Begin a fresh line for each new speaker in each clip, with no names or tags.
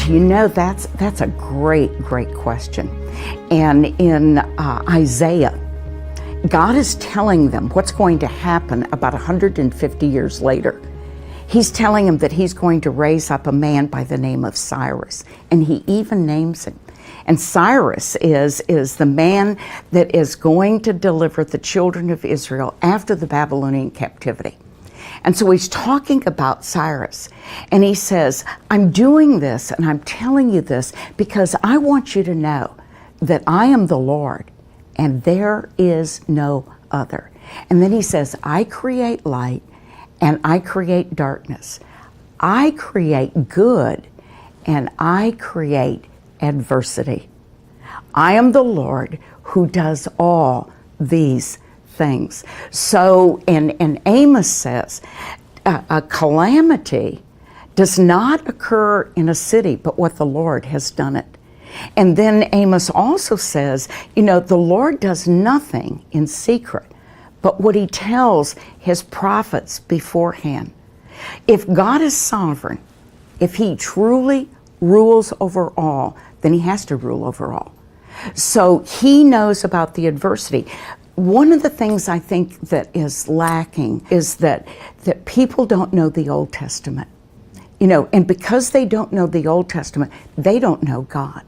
You know, that's a great question. And in Isaiah, God is telling them what's going to happen about 150 years later. He's telling them that he's going to raise up a man by the name of Cyrus, and he even names him. And Cyrus is the man that is going to deliver the children of Israel after the Babylonian captivity. And so he's talking about Cyrus, and he says, I'm doing this and I'm telling you this because I want you to know that I am the Lord and there is no other. And then he says, I create light and I create darkness. I create good and I create adversity. I am the Lord who does all these things. So, and Amos says, a calamity does not occur in a city, but what the Lord has done it. And then Amos also says, you know, the Lord does nothing in secret, but what he tells his prophets beforehand. If God is sovereign, if he truly rules over all, then he has to rule over all. So he knows about the adversity. One of the things I think that is lacking is that people don't know the Old Testament. You know, and because they don't know the Old Testament, they don't know God.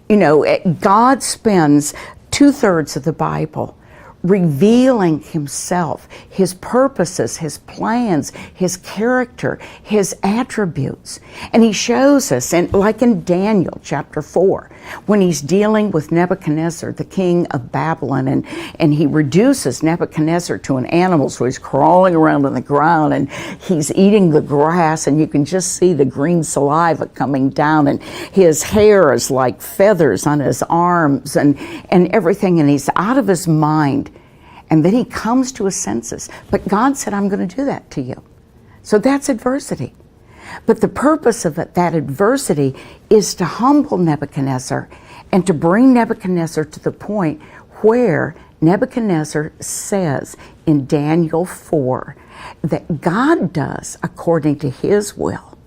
You know, God spends 2/3 of the Bible revealing himself, his purposes, his plans, his character, his attributes. And he shows us, and like in Daniel chapter 4, when he's dealing with Nebuchadnezzar, the king of Babylon, and he reduces Nebuchadnezzar to an animal, so he's crawling around on the ground and he's eating the grass, and you can just see the green saliva coming down, and his hair is like feathers on his arms and everything, and he's out of his mind. And then he comes to his senses. But God said, I'm going to do that to you. So that's adversity. But the purpose of it, that adversity, is to humble Nebuchadnezzar and to bring Nebuchadnezzar to the point where Nebuchadnezzar says in Daniel 4 that God does according to his will.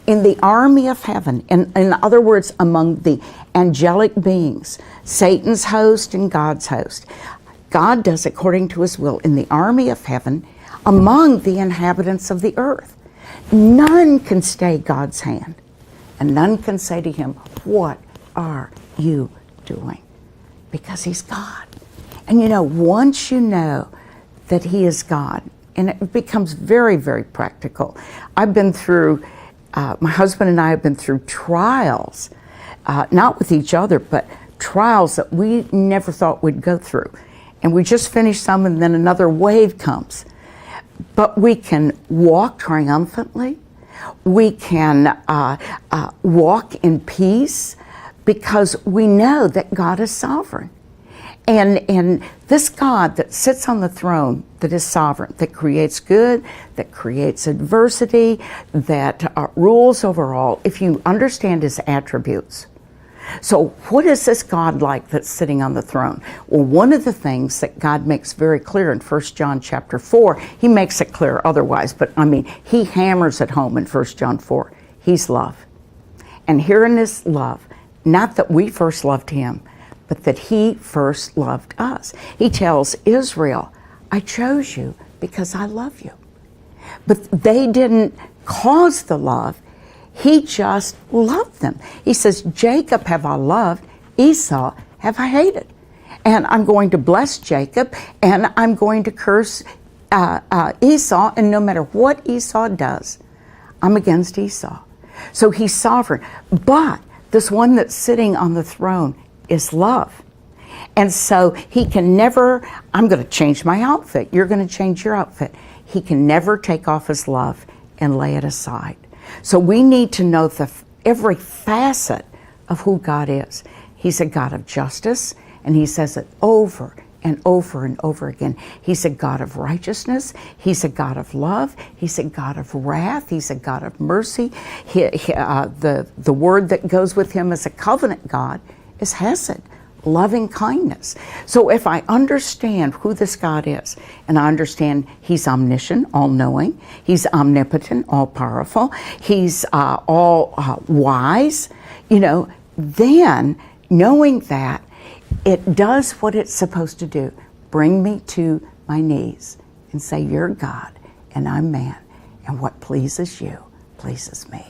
In the army of heaven, in other words, among the angelic beings, Satan's host and God's host, God does according to his will in the army of heaven among the inhabitants of the earth. None can stay God's hand, and none can say to him, what are you doing? Because he's God. And you know, once you know that he is God, and it becomes very, very practical. I've been through, my husband and I have been through trials, not with each other, but trials that we never thought we'd go through. And we just finished some, and then another wave comes. But we can walk triumphantly. We can walk in peace because we know that God is sovereign. And this God that sits on the throne, that is sovereign, that creates good, that creates adversity, that rules over all, if you understand his attributes. So what is this God like that's sitting on the throne? Well, one of the things that God makes very clear in 1 John chapter 4, he makes it clear otherwise, but I mean, he hammers it home in 1 John 4. He's love. And here in this love, not that we first loved him, but that he first loved us. He tells Israel, I chose you because I love you. But they didn't cause the love. He just loved them. He says, Jacob have I loved, Esau have I hated. And I'm going to bless Jacob, and I'm going to curse Esau, and no matter what Esau does, I'm against Esau. So he's sovereign. But this one that's sitting on the throne is love. And so he can never, I'm going to change my outfit, you're going to change your outfit. He can never take off his love and lay it aside. So we need to know every facet of who God is. He's a God of justice, and he says it over and over and over again. He's a God of righteousness. He's a God of love. He's a God of wrath. He's a God of mercy. The word that goes with him as a covenant God is hesed, loving kindness. So if I understand who this God is, and I understand He's omniscient, all-knowing, He's omnipotent, all-powerful, He's all wise, then knowing that, it does what it's supposed to do. Bring me to my knees and say, you're God and I'm man, and what pleases you pleases me.